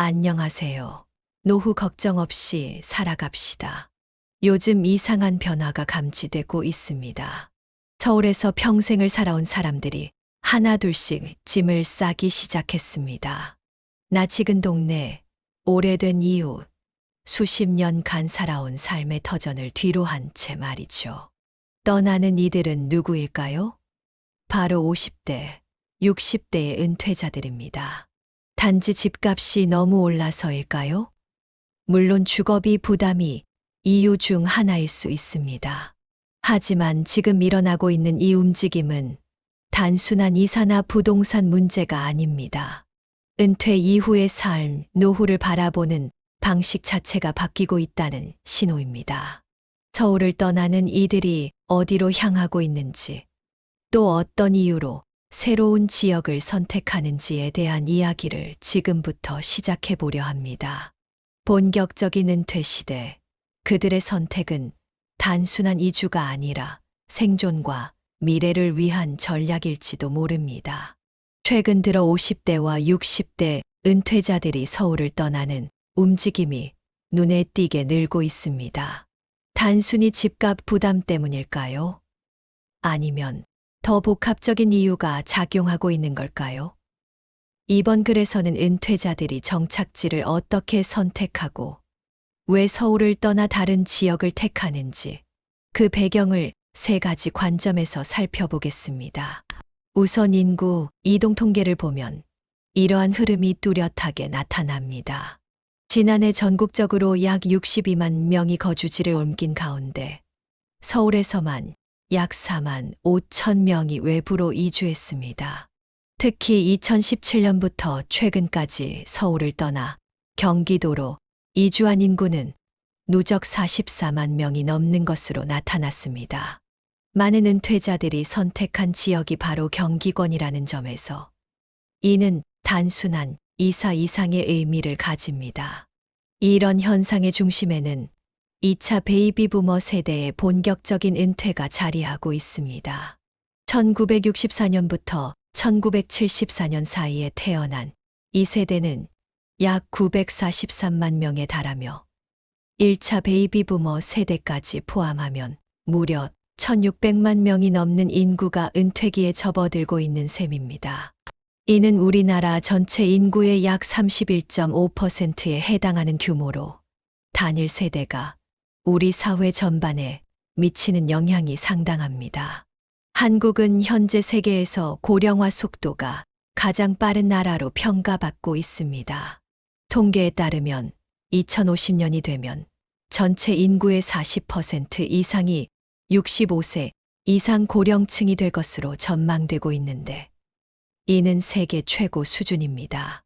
안녕하세요. 노후 걱정 없이 살아갑시다. 요즘 이상한 변화가 감지되고 있습니다. 서울에서 평생을 살아온 사람들이 하나둘씩 짐을 싸기 시작했습니다. 낯익은 동네, 오래된 이웃, 수십 년간 살아온 삶의 터전을 뒤로 한 채 말이죠. 떠나는 이들은 누구일까요? 바로 50대, 60대의 은퇴자들입니다. 단지 집값이 너무 올라서일까요? 물론 주거비 부담이 이유 중 하나일 수 있습니다. 하지만 지금 일어나고 있는 이 움직임은 단순한 이사나 부동산 문제가 아닙니다. 은퇴 이후의 삶, 노후를 바라보는 방식 자체가 바뀌고 있다는 신호입니다. 서울을 떠나는 이들이 어디로 향하고 있는지, 또 어떤 이유로 새로운 지역을 선택하는지에 대한 이야기를 지금부터 시작해 보려 합니다. 본격적인 은퇴 시대, 그들의 선택은 단순한 이주가 아니라 생존과 미래를 위한 전략일지도 모릅니다. 최근 들어 50대와 60대 은퇴자들이 서울을 떠나는 움직임이 눈에 띄게 늘고 있습니다. 단순히 집값 부담 때문일까요? 아니면 더 복합적인 이유가 작용하고 있는 걸까요? 이번 글에서는 은퇴자들이 정착지를 어떻게 선택하고 왜 서울을 떠나 다른 지역을 택하는지 그 배경을 세 가지 관점에서 살펴보겠습니다. 우선 인구 이동 통계를 보면 이러한 흐름이 뚜렷하게 나타납니다. 지난해 전국적으로 약 62만 명이 거주지를 옮긴 가운데 서울에서만 약 4만 5천 명이 외부로 이주했습니다. 특히 2017년부터 최근까지 서울을 떠나 경기도로 이주한 인구는 누적 44만 명이 넘는 것으로 나타났습니다. 많은 은퇴자들이 선택한 지역이 바로 경기권이라는 점에서 이는 단순한 이사 이상의 의미를 가집니다. 이런 현상의 중심에는 2차 베이비 부머 세대의 본격적인 은퇴가 자리하고 있습니다. 1964년부터 1974년 사이에 태어난 이 세대는 약 943만 명에 달하며 1차 베이비 부머 세대까지 포함하면 무려 1600만 명이 넘는 인구가 은퇴기에 접어들고 있는 셈입니다. 이는 우리나라 전체 인구의 약 31.5%에 해당하는 규모로 단일 세대가 우리 사회 전반에 미치는 영향이 상당합니다. 한국은 현재 세계에서 고령화 속도가 가장 빠른 나라로 평가받고 있습니다. 통계에 따르면 2050년이 되면 전체 인구의 40% 이상이 65세 이상 고령층이 될 것으로 전망되고 있는데 이는 세계 최고 수준입니다.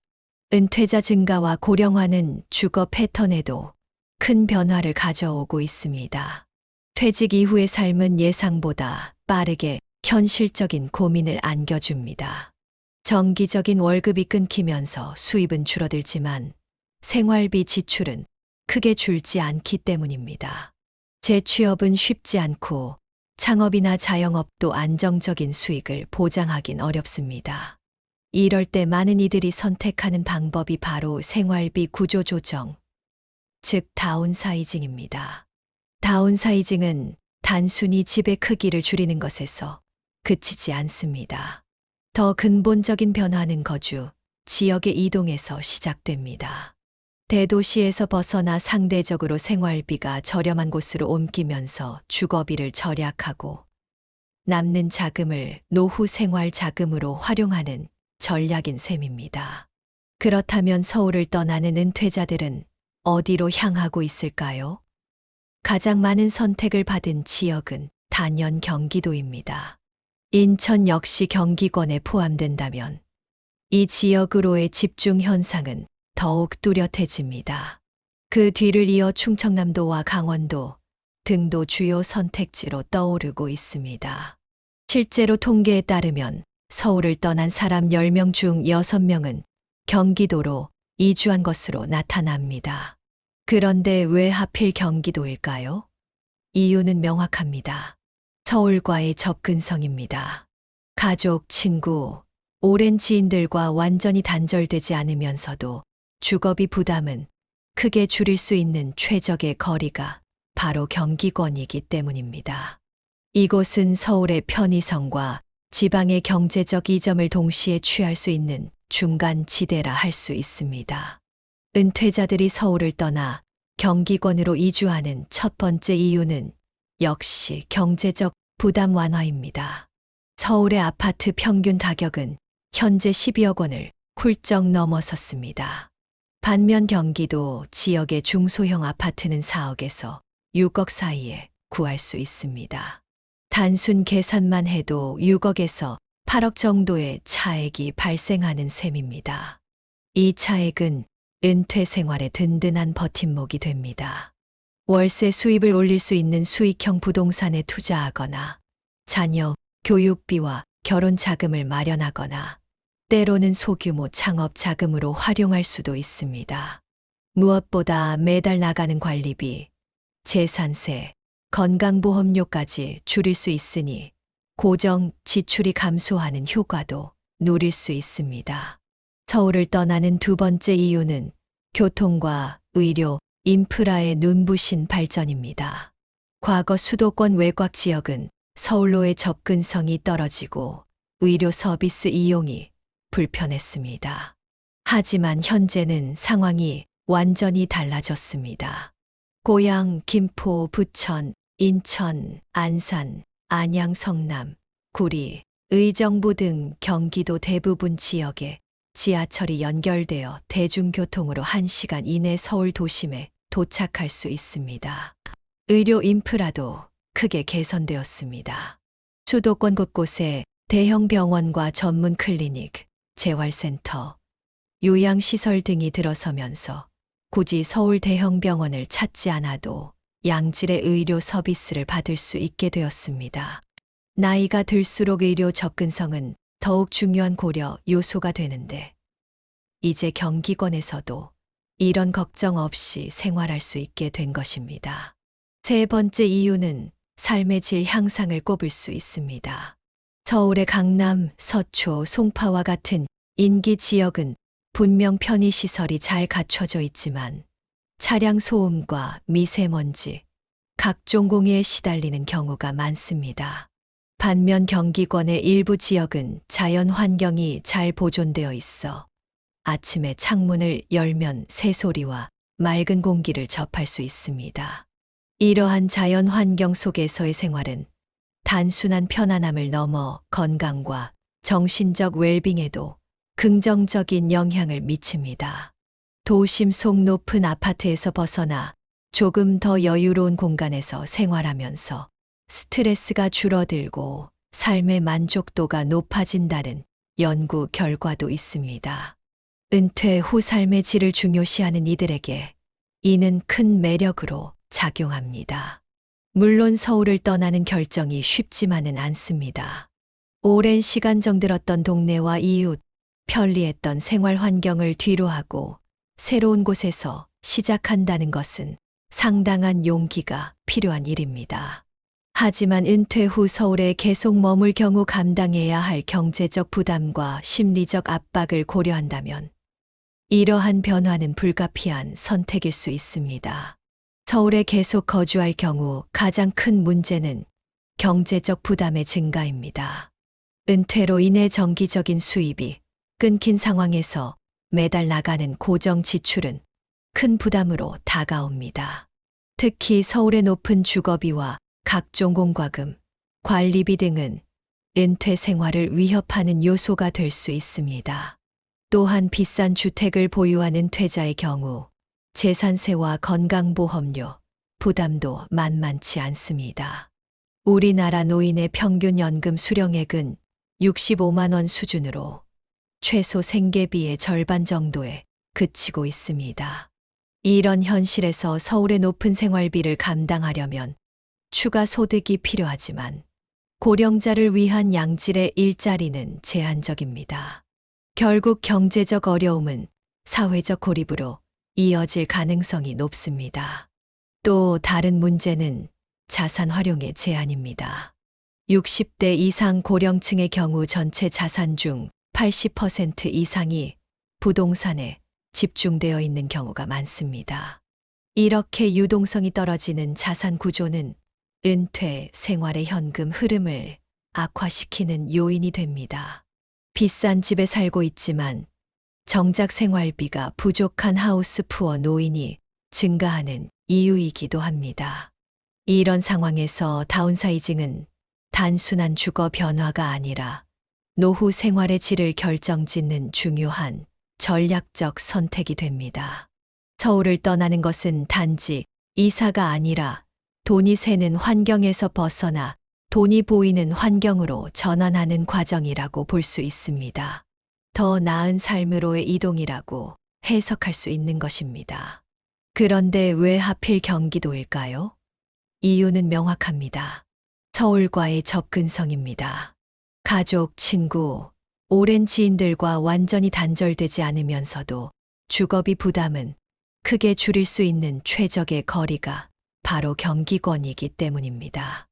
은퇴자 증가와 고령화는 주거 패턴에도 큰 변화를 가져오고 있습니다. 퇴직 이후의 삶은 예상보다 빠르게 현실적인 고민을 안겨줍니다. 정기적인 월급이 끊기면서 수입은 줄어들지만 생활비 지출은 크게 줄지 않기 때문입니다. 재취업은 쉽지 않고 창업이나 자영업도 안정적인 수익을 보장하긴 어렵습니다. 이럴 때 많은 이들이 선택하는 방법이 바로 생활비 구조 조정, 즉 다운사이징입니다. 다운사이징은 단순히 집의 크기를 줄이는 것에서 그치지 않습니다. 더 근본적인 변화는 거주, 지역의 이동에서 시작됩니다. 대도시에서 벗어나 상대적으로 생활비가 저렴한 곳으로 옮기면서 주거비를 절약하고 남는 자금을 노후 생활 자금으로 활용하는 전략인 셈입니다. 그렇다면 서울을 떠나는 은퇴자들은 어디로 향하고 있을까요? 가장 많은 선택을 받은 지역은 단연 경기도입니다. 인천 역시 경기권에 포함된다면 이 지역으로의 집중 현상은 더욱 뚜렷해집니다. 그 뒤를 이어 충청남도와 강원도 등도 주요 선택지로 떠오르고 있습니다. 실제로 통계에 따르면 서울을 떠난 사람 10명 중 6명은 경기도로 이주한 것으로 나타납니다. 그런데 왜 하필 경기도일까요? 이유는 명확합니다. 서울과의 접근성입니다. 가족, 친구, 오랜 지인들과 완전히 단절되지 않으면서도 주거비 부담은 크게 줄일 수 있는 최적의 거리가 바로 경기권이기 때문입니다. 이곳은 서울의 편의성과 지방의 경제적 이점을 동시에 취할 수 있는 중간 지대라 할 수 있습니다. 은퇴자들이 서울을 떠나 경기권으로 이주하는 첫 번째 이유는 역시 경제적 부담 완화입니다. 서울의 아파트 평균 가격은 현재 12억 원을 훌쩍 넘어섰습니다. 반면 경기도 지역의 중소형 아파트는 4억에서 6억 사이에 구할 수 있습니다. 단순 계산만 해도 6억에서 8억 정도의 차액이 발생하는 셈입니다. 이 차액은 은퇴 생활의 든든한 버팀목이 됩니다. 월세 수입을 올릴 수 있는 수익형 부동산에 투자하거나 자녀 교육비와 결혼 자금을 마련하거나 때로는 소규모 창업 자금으로 활용할 수도 있습니다. 무엇보다 매달 나가는 관리비, 재산세, 건강보험료까지 줄일 수 있으니 고정 지출이 감소하는 효과도 누릴 수 있습니다. 서울을 떠나는 두 번째 이유는 교통과 의료, 인프라의 눈부신 발전입니다. 과거 수도권 외곽 지역은 서울로의 접근성이 떨어지고 의료 서비스 이용이 불편했습니다. 하지만 현재는 상황이 완전히 달라졌습니다. 고양, 김포, 부천, 인천, 안산, 안양, 성남, 구리, 의정부 등 경기도 대부분 지역에 지하철이 연결되어 대중교통으로 1시간 이내 서울 도심에 도착할 수 있습니다. 의료 인프라도 크게 개선되었습니다. 수도권 곳곳에 대형 병원과 전문 클리닉, 재활센터, 요양시설 등이 들어서면서 굳이 서울 대형 병원을 찾지 않아도 양질의 의료 서비스를 받을 수 있게 되었습니다. 나이가 들수록 의료 접근성은 더욱 중요한 고려 요소가 되는데 이제 경기권에서도 이런 걱정 없이 생활할 수 있게 된 것입니다. 세 번째 이유는 삶의 질 향상을 꼽을 수 있습니다. 서울의 강남, 서초, 송파와 같은 인기 지역은 분명 편의시설이 잘 갖춰져 있지만 차량 소음과 미세먼지, 각종 공해에 시달리는 경우가 많습니다. 반면 경기권의 일부 지역은 자연 환경이 잘 보존되어 있어 아침에 창문을 열면 새소리와 맑은 공기를 접할 수 있습니다. 이러한 자연 환경 속에서의 생활은 단순한 편안함을 넘어 건강과 정신적 웰빙에도 긍정적인 영향을 미칩니다. 도심 속 높은 아파트에서 벗어나 조금 더 여유로운 공간에서 생활하면서 스트레스가 줄어들고 삶의 만족도가 높아진다는 연구 결과도 있습니다. 은퇴 후 삶의 질을 중요시하는 이들에게 이는 큰 매력으로 작용합니다. 물론 서울을 떠나는 결정이 쉽지만은 않습니다. 오랜 시간 정들었던 동네와 이웃, 편리했던 생활 환경을 뒤로하고 새로운 곳에서 시작한다는 것은 상당한 용기가 필요한 일입니다. 하지만 은퇴 후 서울에 계속 머물 경우 감당해야 할 경제적 부담과 심리적 압박을 고려한다면 이러한 변화는 불가피한 선택일 수 있습니다. 서울에 계속 거주할 경우 가장 큰 문제는 경제적 부담의 증가입니다. 은퇴로 인해 정기적인 수입이 끊긴 상황에서 매달 나가는 고정 지출은 큰 부담으로 다가옵니다. 특히 서울의 높은 주거비와 각종 공과금, 관리비 등은 은퇴 생활을 위협하는 요소가 될 수 있습니다. 또한 비싼 주택을 보유한 은퇴자의 경우 재산세와 건강보험료, 부담도 만만치 않습니다. 우리나라 노인의 평균 연금 수령액은 65만 원 수준으로 최소 생계비의 절반 정도에 그치고 있습니다. 이런 현실에서 서울의 높은 생활비를 감당하려면 추가 소득이 필요하지만 고령자를 위한 양질의 일자리는 제한적입니다. 결국 경제적 어려움은 사회적 고립으로 이어질 가능성이 높습니다. 또 다른 문제는 자산 활용의 제한입니다. 60대 이상 고령층의 경우 전체 자산 중 80% 이상이 부동산에 집중되어 있는 경우가 많습니다. 이렇게 유동성이 떨어지는 자산 구조는 은퇴 생활의 현금 흐름을 악화시키는 요인이 됩니다. 비싼 집에 살고 있지만 정작 생활비가 부족한 하우스푸어 노인이 증가하는 이유이기도 합니다. 이런 상황에서 다운사이징은 단순한 주거 변화가 아니라 노후 생활의 질을 결정짓는 중요한 전략적 선택이 됩니다. 서울을 떠나는 것은 단지 이사가 아니라 돈이 새는 환경에서 벗어나 돈이 보이는 환경으로 전환하는 과정이라고 볼 수 있습니다. 더 나은 삶으로의 이동이라고 해석할 수 있는 것입니다. 그런데 왜 하필 경기도일까요? 이유는 명확합니다. 서울과의 접근성입니다. 가족, 친구, 오랜 지인들과 완전히 단절되지 않으면서도 주거비 부담은 크게 줄일 수 있는 최적의 거리가 바로 경기권이기 때문입니다.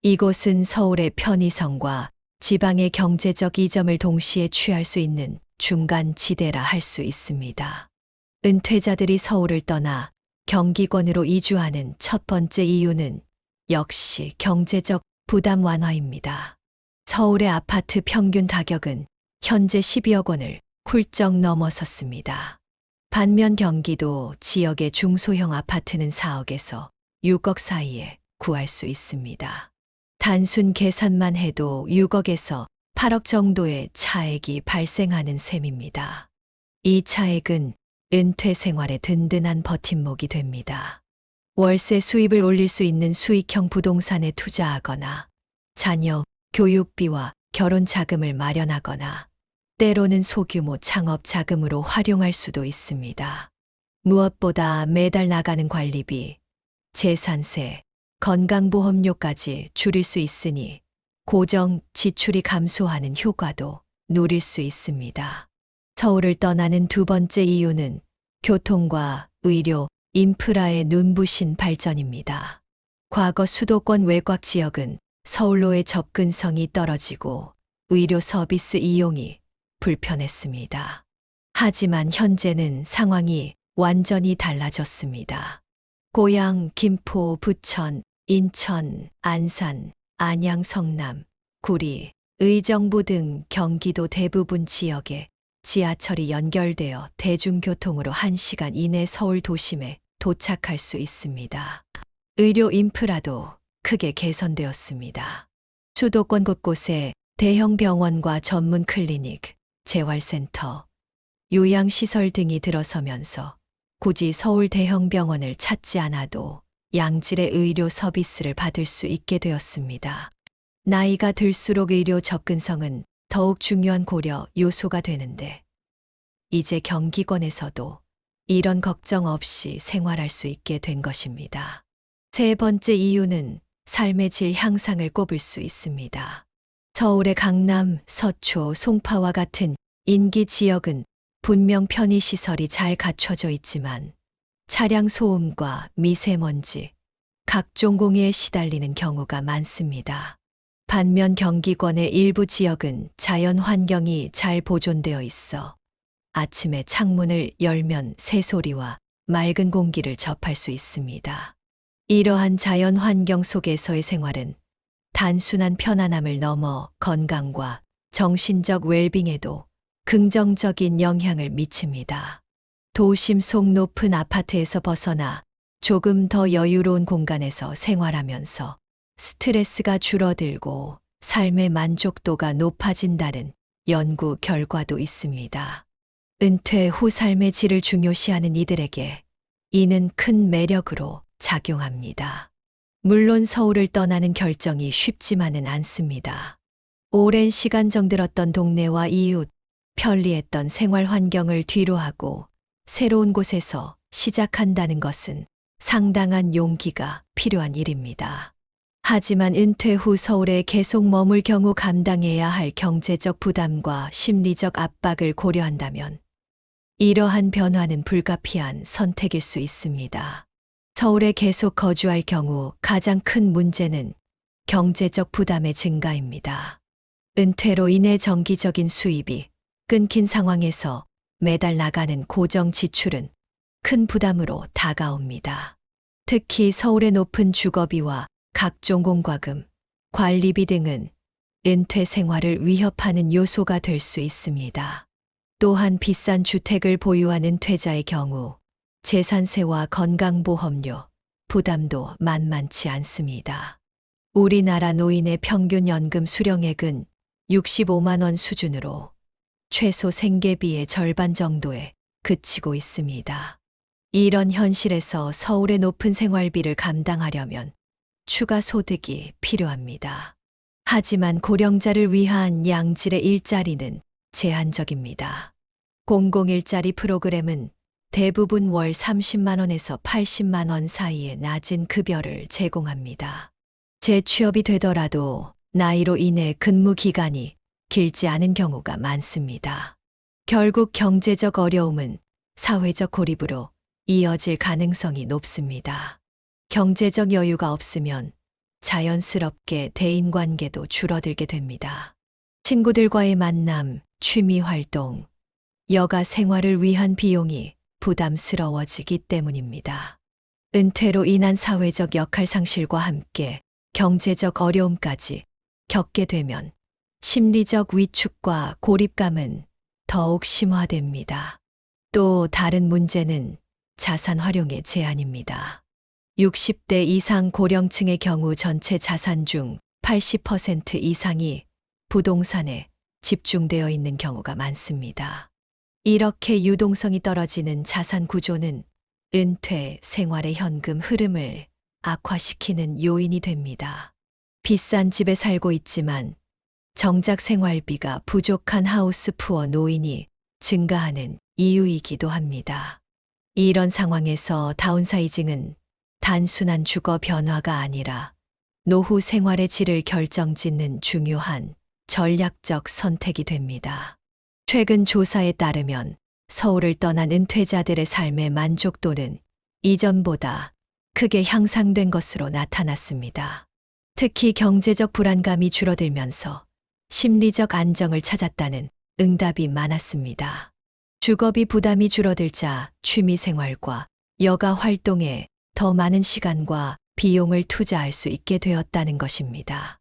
이곳은 서울의 편의성과 지방의 경제적 이점을 동시에 취할 수 있는 중간 지대라 할 수 있습니다. 은퇴자들이 서울을 떠나 경기권으로 이주하는 첫 번째 이유는 역시 경제적 부담 완화입니다. 서울의 아파트 평균 가격은 현재 12억 원을 훌쩍 넘어섰습니다. 반면 경기도 지역의 중소형 아파트는 4억에서 6억 사이에 구할 수 있습니다. 단순 계산만 해도 6억에서 8억 정도의 차액이 발생하는 셈입니다. 이 차액은 은퇴 생활의 든든한 버팀목이 됩니다. 월세 수입을 올릴 수 있는 수익형 부동산에 투자하거나 자녀 교육비와 결혼 자금을 마련하거나 때로는 소규모 창업 자금으로 활용할 수도 있습니다. 무엇보다 매달 나가는 관리비, 재산세, 건강보험료까지 줄일 수 있으니 고정 지출이 감소하는 효과도 누릴 수 있습니다. 서울을 떠나는 두 번째 이유는 교통과 의료, 인프라의 눈부신 발전입니다. 과거 수도권 외곽 지역은 서울로의 접근성이 떨어지고 의료 서비스 이용이 불편했습니다. 하지만 현재는 상황이 완전히 달라졌습니다. 고양, 김포, 부천, 인천, 안산, 안양, 성남, 구리, 의정부 등 경기도 대부분 지역에 지하철이 연결되어 대중교통으로 1시간 이내 서울 도심에 도착할 수 있습니다. 의료 인프라도 크게 개선되었습니다. 수도권 곳곳에 대형 병원과 전문 클리닉, 재활센터, 요양시설 등이 들어서면서 굳이 서울 대형 병원을 찾지 않아도 양질의 의료 서비스를 받을 수 있게 되었습니다. 나이가 들수록 의료 접근성은 더욱 중요한 고려 요소가 되는데 이제 경기권에서도 이런 걱정 없이 생활할 수 있게 된 것입니다. 세 번째 이유는 삶의 질 향상을 꼽을 수 있습니다. 서울의 강남, 서초, 송파와 같은 인기 지역은 분명 편의시설이 잘 갖춰져 있지만 차량 소음과 미세먼지, 각종 공해에 시달리는 경우가 많습니다. 반면 경기권의 일부 지역은 자연 환경이 잘 보존되어 있어 아침에 창문을 열면 새소리와 맑은 공기를 접할 수 있습니다. 이러한 자연 환경 속에서의 생활은 단순한 편안함을 넘어 건강과 정신적 웰빙에도 긍정적인 영향을 미칩니다. 도심 속 높은 아파트에서 벗어나 조금 더 여유로운 공간에서 생활하면서 스트레스가 줄어들고 삶의 만족도가 높아진다는 연구 결과도 있습니다. 은퇴 후 삶의 질을 중요시하는 이들에게 이는 큰 매력으로 작용합니다. 물론 서울을 떠나는 결정이 쉽지만은 않습니다. 오랜 시간 정들었던 동네와 이웃, 편리했던 생활 환경을 뒤로하고 새로운 곳에서 시작한다는 것은 상당한 용기가 필요한 일입니다. 하지만 은퇴 후 서울에 계속 머물 경우 감당해야 할 경제적 부담과 심리적 압박을 고려한다면 이러한 변화는 불가피한 선택일 수 있습니다. 서울에 계속 거주할 경우 가장 큰 문제는 경제적 부담의 증가입니다. 은퇴로 인해 정기적인 수입이 끊긴 상황에서 매달 나가는 고정 지출은 큰 부담으로 다가옵니다. 특히 서울의 높은 주거비와 각종 공과금, 관리비 등은 은퇴 생활을 위협하는 요소가 될 수 있습니다. 또한 비싼 주택을 보유한 은퇴자의 경우 재산세와 건강보험료, 부담도 만만치 않습니다. 우리나라 노인의 평균 연금 수령액은 65만 원 수준으로 최소 생계비의 절반 정도에 그치고 있습니다. 이런 현실에서 서울의 높은 생활비를 감당하려면 추가 소득이 필요합니다. 하지만 고령자를 위한 양질의 일자리는 제한적입니다. 공공일자리 프로그램은 대부분 월 30만 원에서 80만 원 사이의 낮은 급여를 제공합니다. 재취업이 되더라도 나이로 인해 근무 기간이 길지 않은 경우가 많습니다. 결국 경제적 어려움은 사회적 고립으로 이어질 가능성이 높습니다. 경제적 여유가 없으면 자연스럽게 대인관계도 줄어들게 됩니다. 친구들과의 만남, 취미 활동, 여가 생활을 위한 비용이 부담스러워지기 때문입니다. 은퇴로 인한 사회적 역할 상실과 함께 경제적 어려움까지 겪게 되면 심리적 위축과 고립감은 더욱 심화됩니다. 또 다른 문제는 자산 활용의 제한입니다. 60대 이상 고령층의 경우 전체 자산 중 80% 이상이 부동산에 집중되어 있는 경우가 많습니다. 이렇게 유동성이 떨어지는 자산 구조는 은퇴 생활의 현금 흐름을 악화시키는 요인이 됩니다. 비싼 집에 살고 있지만 정작 생활비가 부족한 하우스푸어 노인이 증가하는 이유이기도 합니다. 이런 상황에서 다운사이징은 단순한 주거 변화가 아니라 노후 생활의 질을 결정짓는 중요한 전략적 선택이 됩니다. 최근 조사에 따르면 서울을 떠난 은퇴자들의 삶의 만족도는 이전보다 크게 향상된 것으로 나타났습니다. 특히 경제적 불안감이 줄어들면서 심리적 안정을 찾았다는 응답이 많았습니다. 주거비 부담이 줄어들자 취미 생활과 여가 활동에 더 많은 시간과 비용을 투자할 수 있게 되었다는 것입니다.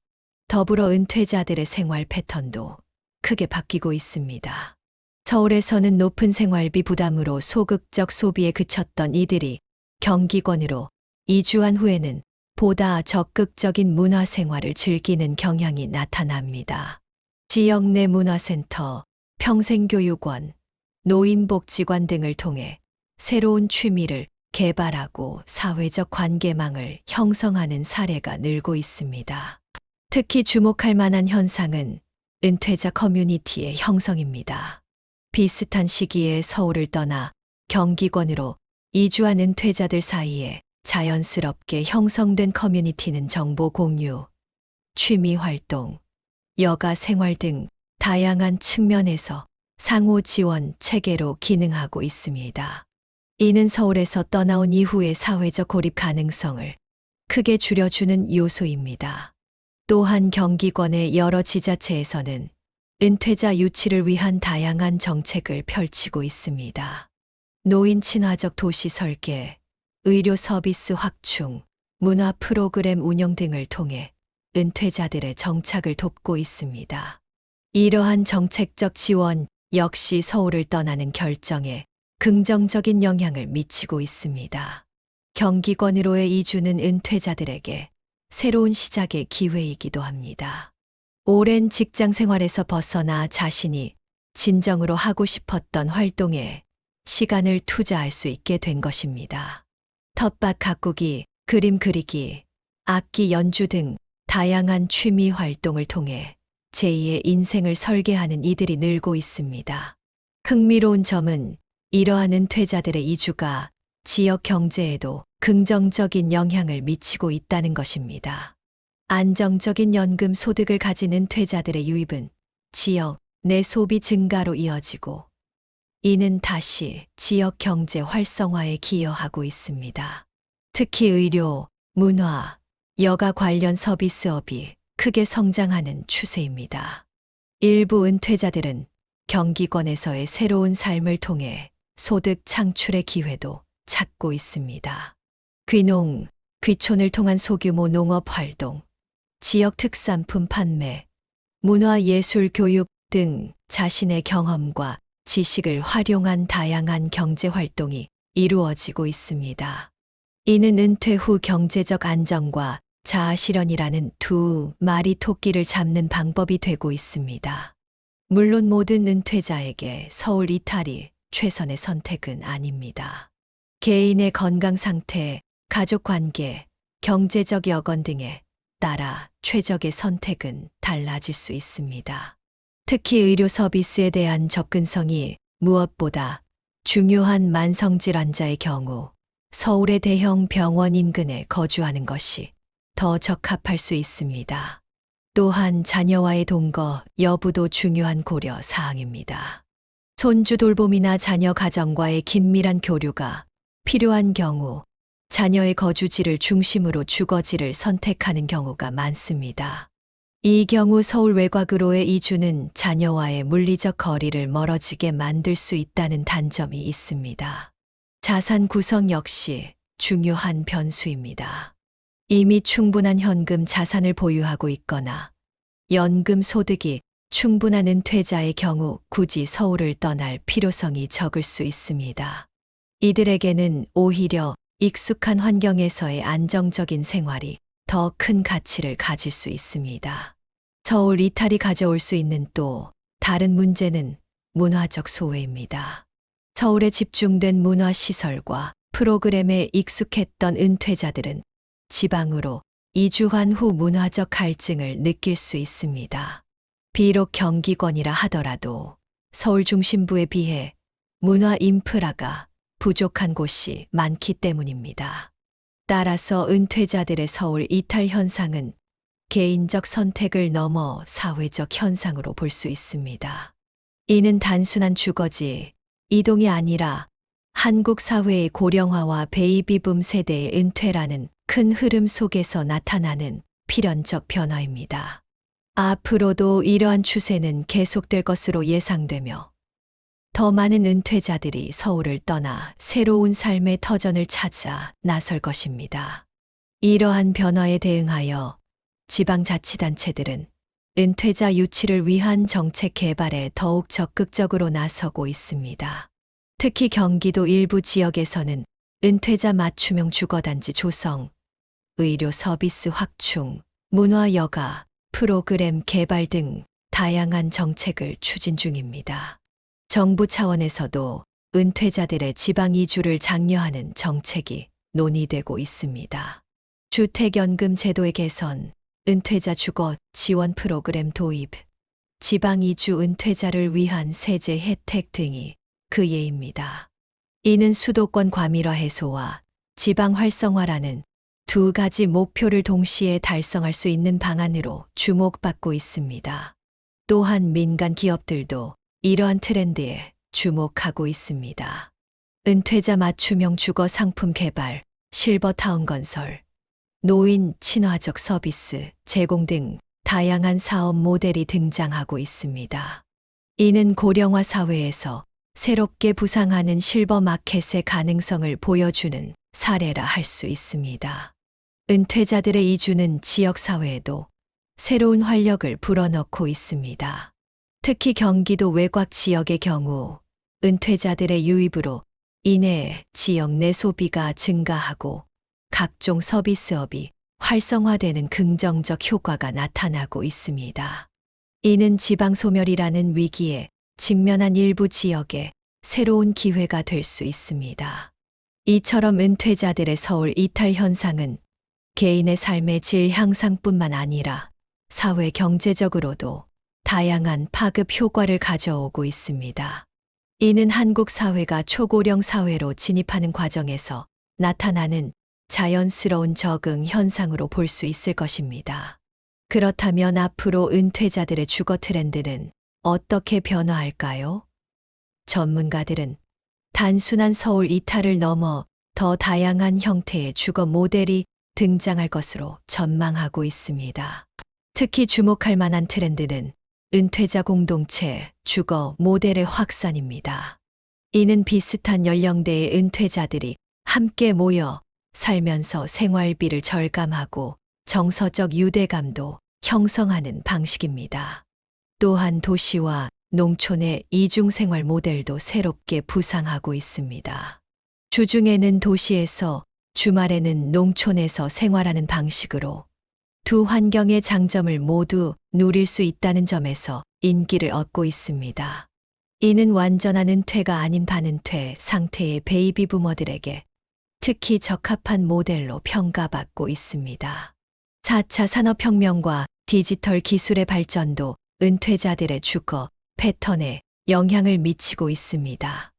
더불어 은퇴자들의 생활 패턴도 크게 바뀌고 있습니다. 서울에서는 높은 생활비 부담으로 소극적 소비에 그쳤던 이들이 경기권으로 이주한 후에는 보다 적극적인 문화생활을 즐기는 경향이 나타납니다. 지역 내 문화센터, 평생교육원, 노인복지관 등을 통해 새로운 취미를 개발하고 사회적 관계망을 형성하는 사례가 늘고 있습니다. 특히 주목할 만한 현상은 은퇴자 커뮤니티의 형성입니다. 비슷한 시기에 서울을 떠나 경기권으로 이주한 은퇴자들 사이에 자연스럽게 형성된 커뮤니티는 정보 공유, 취미 활동, 여가 생활 등 다양한 측면에서 상호 지원 체계로 기능하고 있습니다. 이는 서울에서 떠나온 이후의 사회적 고립 가능성을 크게 줄여주는 요소입니다. 또한 경기권의 여러 지자체에서는 은퇴자 유치를 위한 다양한 정책을 펼치고 있습니다. 노인 친화적 도시 설계, 의료 서비스 확충, 문화 프로그램 운영 등을 통해 은퇴자들의 정착을 돕고 있습니다. 이러한 정책적 지원 역시 서울을 떠나는 결정에 긍정적인 영향을 미치고 있습니다. 경기권으로의 이주는 은퇴자들에게 새로운 시작의 기회이기도 합니다. 오랜 직장 생활에서 벗어나 자신이 진정으로 하고 싶었던 활동에 시간을 투자할 수 있게 된 것입니다. 텃밭 가꾸기, 그림 그리기, 악기 연주 등 다양한 취미 활동을 통해 제2의 인생을 설계하는 이들이 늘고 있습니다. 흥미로운 점은 이러한 은퇴자들의 이주가 지역 경제에도 긍정적인 영향을 미치고 있다는 것입니다. 안정적인 연금 소득을 가진 은퇴자들의 유입은 지역 내 소비 증가로 이어지고 이는 다시 지역 경제 활성화에 기여하고 있습니다. 특히 의료, 문화, 여가 관련 서비스업이 크게 성장하는 추세입니다. 일부 은퇴자들은 경기권에서의 새로운 삶을 통해 소득 창출의 기회도 찾고 있습니다. 귀농, 귀촌을 통한 소규모 농업 활동, 지역 특산품 판매, 문화 예술 교육 등 자신의 경험과 지식을 활용한 다양한 경제 활동이 이루어지고 있습니다. 이는 은퇴 후 경제적 안정과 자아 실현이라는 두 마리 토끼를 잡는 방법이 되고 있습니다. 물론 모든 은퇴자에게 서울 이탈이 최선의 선택은 아닙니다. 개인의 건강 상태, 가족 관계, 경제적 여건 등에 따라 최적의 선택은 달라질 수 있습니다. 특히 의료 서비스에 대한 접근성이 무엇보다 중요한 만성질환자의 경우 서울의 대형 병원 인근에 거주하는 것이 더 적합할 수 있습니다. 또한 자녀와의 동거 여부도 중요한 고려 사항입니다. 손주 돌봄이나 자녀 가정과의 긴밀한 교류가 필요한 경우 자녀의 거주지를 중심으로 주거지를 선택하는 경우가 많습니다. 이 경우 서울 외곽으로의 이주는 자녀와의 물리적 거리를 멀어지게 만들 수 있다는 단점이 있습니다. 자산 구성 역시 중요한 변수입니다. 이미 충분한 현금 자산을 보유하고 있거나 연금 소득이 충분한 은퇴자의 경우 굳이 서울을 떠날 필요성이 적을 수 있습니다. 이들에게는 오히려 익숙한 환경에서의 안정적인 생활이 더 큰 가치를 가질 수 있습니다. 서울 이탈이 가져올 수 있는 또 다른 문제는 문화적 소외입니다. 서울에 집중된 문화시설과 프로그램에 익숙했던 은퇴자들은 지방으로 이주한 후 문화적 갈증을 느낄 수 있습니다. 비록 경기권이라 하더라도 서울 중심부에 비해 문화 인프라가 부족한 곳이 많기 때문입니다. 따라서 은퇴자들의 서울 이탈 현상은 개인적 선택을 넘어 사회적 현상으로 볼 수 있습니다. 이는 단순한 주거지, 이동이 아니라 한국 사회의 고령화와 베이비붐 세대의 은퇴라는 큰 흐름 속에서 나타나는 필연적 변화입니다. 앞으로도 이러한 추세는 계속될 것으로 예상되며 더 많은 은퇴자들이 서울을 떠나 새로운 삶의 터전을 찾아 나설 것입니다. 이러한 변화에 대응하여 지방자치단체들은 은퇴자 유치를 위한 정책 개발에 더욱 적극적으로 나서고 있습니다. 특히 경기도 일부 지역에서는 은퇴자 맞춤형 주거단지 조성, 의료 서비스 확충, 문화 여가, 프로그램 개발 등 다양한 정책을 추진 중입니다. 정부 차원에서도 은퇴자들의 지방 이주를 장려하는 정책이 논의되고 있습니다. 주택연금 제도의 개선, 은퇴자 주거 지원 프로그램 도입, 지방 이주 은퇴자를 위한 세제 혜택 등이 그 예입니다. 이는 수도권 과밀화 해소와 지방 활성화라는 두 가지 목표를 동시에 달성할 수 있는 방안으로 주목받고 있습니다. 또한 민간 기업들도 이러한 트렌드에 주목하고 있습니다. 은퇴자 맞춤형 주거 상품 개발, 실버타운 건설, 노인 친화적 서비스 제공 등 다양한 사업 모델이 등장하고 있습니다. 이는 고령화 사회에서 새롭게 부상하는 실버 마켓의 가능성을 보여주는 사례라 할 수 있습니다. 은퇴자들의 이주는 지역사회에도 새로운 활력을 불어넣고 있습니다. 특히 경기도 외곽 지역의 경우 은퇴자들의 유입으로 인해 지역 내 소비가 증가하고 각종 서비스업이 활성화되는 긍정적 효과가 나타나고 있습니다. 이는 지방 소멸이라는 위기에 직면한 일부 지역에 새로운 기회가 될 수 있습니다. 이처럼 은퇴자들의 서울 이탈 현상은 개인의 삶의 질 향상뿐만 아니라 사회 경제적으로도 다양한 파급 효과를 가져오고 있습니다. 이는 한국 사회가 초고령 사회로 진입하는 과정에서 나타나는 자연스러운 적응 현상으로 볼 수 있을 것입니다. 그렇다면 앞으로 은퇴자들의 주거 트렌드는 어떻게 변화할까요? 전문가들은 단순한 서울 이탈을 넘어 더 다양한 형태의 주거 모델이 등장할 것으로 전망하고 있습니다. 특히 주목할 만한 트렌드는 은퇴자 공동체, 주거 모델의 확산입니다. 이는 비슷한 연령대의 은퇴자들이 함께 모여 살면서 생활비를 절감하고 정서적 유대감도 형성하는 방식입니다. 또한 도시와 농촌의 이중생활 모델도 새롭게 부상하고 있습니다. 주중에는 도시에서, 주말에는 농촌에서 생활하는 방식으로 두 환경의 장점을 모두 누릴 수 있다는 점에서 인기를 얻고 있습니다. 이는 완전한 은퇴가 아닌 반은퇴 상태의 베이비 부머들에게 특히 적합한 모델로 평가받고 있습니다. 4차 산업혁명과 디지털 기술의 발전도 은퇴자들의 주거 패턴에 영향을 미치고 있습니다.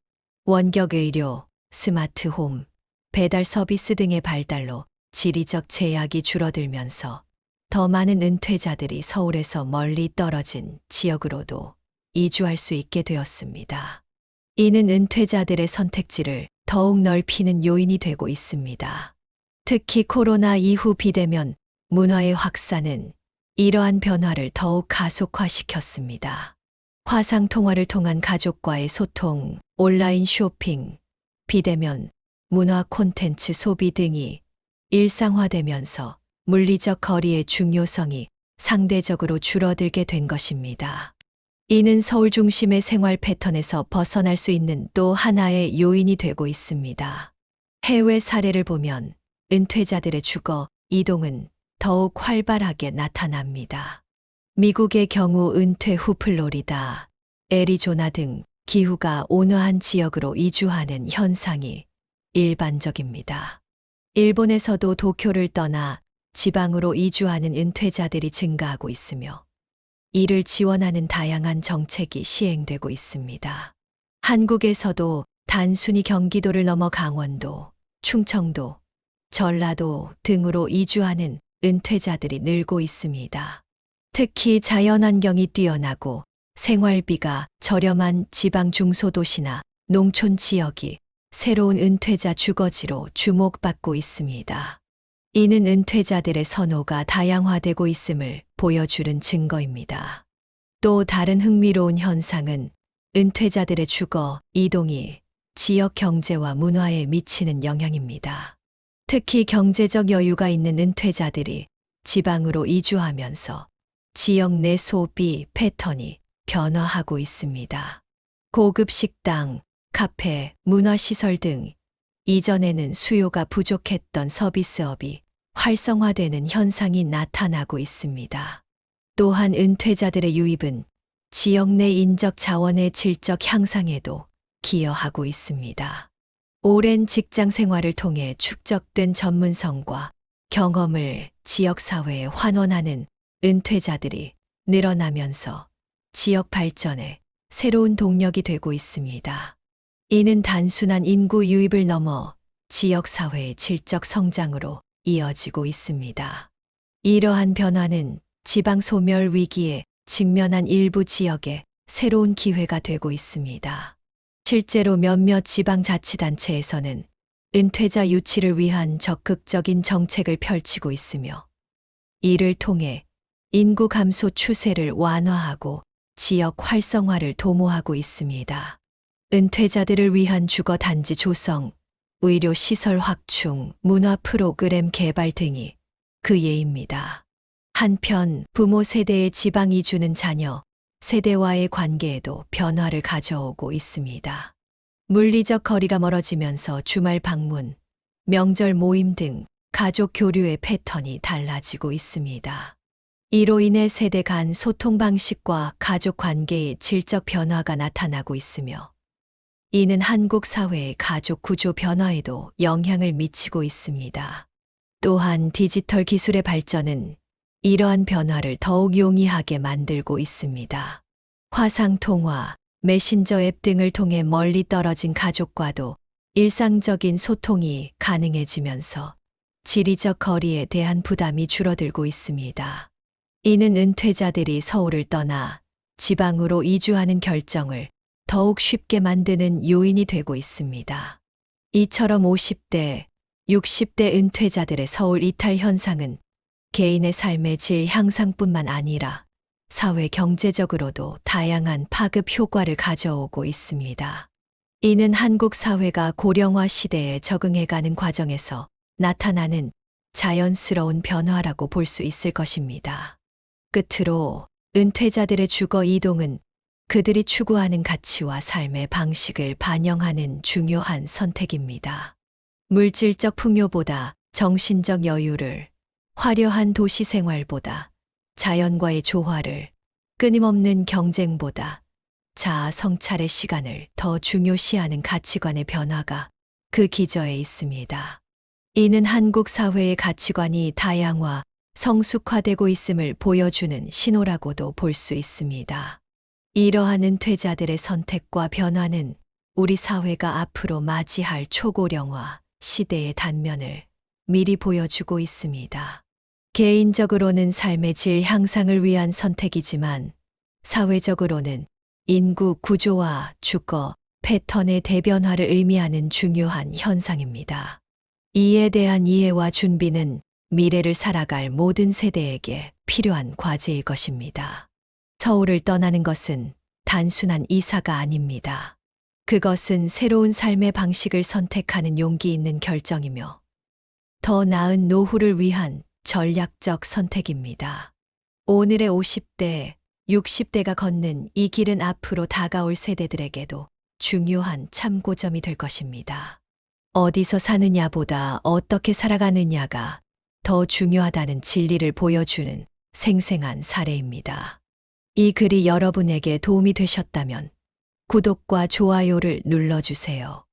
원격 의료, 스마트홈, 배달 서비스 등의 발달로 지리적 제약이 줄어들면서 더 많은 은퇴자들이 서울에서 멀리 떨어진 지역으로도 이주할 수 있게 되었습니다. 이는 은퇴자들의 선택지를 더욱 넓히는 요인이 되고 있습니다. 특히 코로나 이후 비대면 문화의 확산은 이러한 변화를 더욱 가속화시켰습니다. 화상 통화를 통한 가족과의 소통, 온라인 쇼핑, 비대면, 문화 콘텐츠 소비 등이 일상화되면서 물리적 거리의 중요성이 상대적으로 줄어들게 된 것입니다. 이는 서울 중심의 생활 패턴에서 벗어날 수 있는 또 하나의 요인이 되고 있습니다. 해외 사례를 보면 은퇴자들의 주거 이동은 더욱 활발하게 나타납니다. 미국의 경우 은퇴 후 플로리다, 애리조나 등 기후가 온화한 지역으로 이주하는 현상이 일반적입니다. 일본에서도 도쿄를 떠나 지방으로 이주하는 은퇴자들이 증가하고 있으며 이를 지원하는 다양한 정책이 시행되고 있습니다. 한국에서도 단순히 경기도를 넘어 강원도, 충청도, 전라도 등으로 이주하는 은퇴자들이 늘고 있습니다. 특히 자연환경이 뛰어나고 생활비가 저렴한 지방 중소도시나 농촌 지역이 새로운 은퇴자 주거지로 주목받고 있습니다. 이는 은퇴자들의 선호가 다양화되고 있음을 보여주는 증거입니다. 또 다른 흥미로운 현상은 은퇴자들의 주거, 이동이 지역 경제와 문화에 미치는 영향입니다. 특히 경제적 여유가 있는 은퇴자들이 지방으로 이주하면서 지역 내 소비 패턴이 변화하고 있습니다. 고급 식당, 카페, 문화시설 등 이전에는 수요가 부족했던 서비스업이 활성화되는 현상이 나타나고 있습니다. 또한 은퇴자들의 유입은 지역 내 인적 자원의 질적 향상에도 기여하고 있습니다. 오랜 직장 생활을 통해 축적된 전문성과 경험을 지역사회에 환원하는 은퇴자들이 늘어나면서 지역 발전에 새로운 동력이 되고 있습니다. 이는 단순한 인구 유입을 넘어 지역사회의 질적 성장으로 이어지고 있습니다. 이러한 변화는 지방 소멸 위기에 직면한 일부 지역에 새로운 기회가 되고 있습니다. 실제로 몇몇 지방자치단체에서는 은퇴자 유치를 위한 적극적인 정책을 펼치고 있으며 이를 통해 인구 감소 추세를 완화하고 지역 활성화를 도모하고 있습니다. 은퇴자들을 위한 주거 단지 조성, 의료 시설 확충, 문화 프로그램 개발 등이 그 예입니다. 한편 부모 세대의 지방 이주는 자녀 세대와의 관계에도 변화를 가져오고 있습니다. 물리적 거리가 멀어지면서 주말 방문, 명절 모임 등 가족 교류의 패턴이 달라지고 있습니다. 이로 인해 세대 간 소통 방식과 가족 관계의 질적 변화가 나타나고 있으며 이는 한국 사회의 가족 구조 변화에도 영향을 미치고 있습니다. 또한 디지털 기술의 발전은 이러한 변화를 더욱 용이하게 만들고 있습니다. 화상통화, 메신저 앱 등을 통해 멀리 떨어진 가족과도 일상적인 소통이 가능해지면서 지리적 거리에 대한 부담이 줄어들고 있습니다. 이는 은퇴자들이 서울을 떠나 지방으로 이주하는 결정을 더욱 쉽게 만드는 요인이 되고 있습니다. 이처럼 50대, 60대 은퇴자들의 서울 이탈 현상은 개인의 삶의 질 향상뿐만 아니라 사회 경제적으로도 다양한 파급 효과를 가져오고 있습니다. 이는 한국 사회가 고령화 시대에 적응해가는 과정에서 나타나는 자연스러운 변화라고 볼 수 있을 것입니다. 끝으로 은퇴자들의 주거 이동은 그들이 추구하는 가치와 삶의 방식을 반영하는 중요한 선택입니다. 물질적 풍요보다 정신적 여유를, 화려한 도시 생활보다 자연과의 조화를, 끊임없는 경쟁보다 자아 성찰의 시간을 더 중요시하는 가치관의 변화가 그 기저에 있습니다. 이는 한국 사회의 가치관이 다양화, 성숙화되고 있음을 보여주는 신호라고도 볼 수 있습니다. 이러한 은퇴자들의 선택과 변화는 우리 사회가 앞으로 맞이할 초고령화 시대의 단면을 미리 보여주고 있습니다. 개인적으로는 삶의 질 향상을 위한 선택이지만 사회적으로는 인구 구조와 주거 패턴의 대변화를 의미하는 중요한 현상입니다. 이에 대한 이해와 준비는 미래를 살아갈 모든 세대에게 필요한 과제일 것입니다. 서울을 떠나는 것은 단순한 이사가 아닙니다. 그것은 새로운 삶의 방식을 선택하는 용기 있는 결정이며 더 나은 노후를 위한 전략적 선택입니다. 오늘의 50대, 60대가 걷는 이 길은 앞으로 다가올 세대들에게도 중요한 참고점이 될 것입니다. 어디서 사느냐보다 어떻게 살아가느냐가 더 중요하다는 진리를 보여주는 생생한 사례입니다. 이 글이 여러분에게 도움이 되셨다면 구독과 좋아요를 눌러주세요.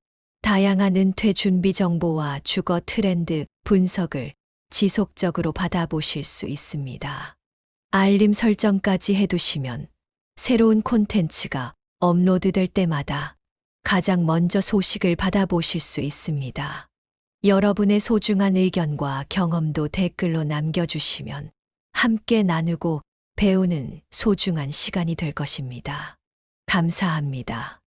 다양한 은퇴 준비 정보와 주거 트렌드 분석을 지속적으로 받아보실 수 있습니다. 알림 설정까지 해두시면 새로운 콘텐츠가 업로드될 때마다 가장 먼저 소식을 받아보실 수 있습니다. 여러분의 소중한 의견과 경험도 댓글로 남겨주시면 함께 나누고 배우는 소중한 시간이 될 것입니다. 감사합니다.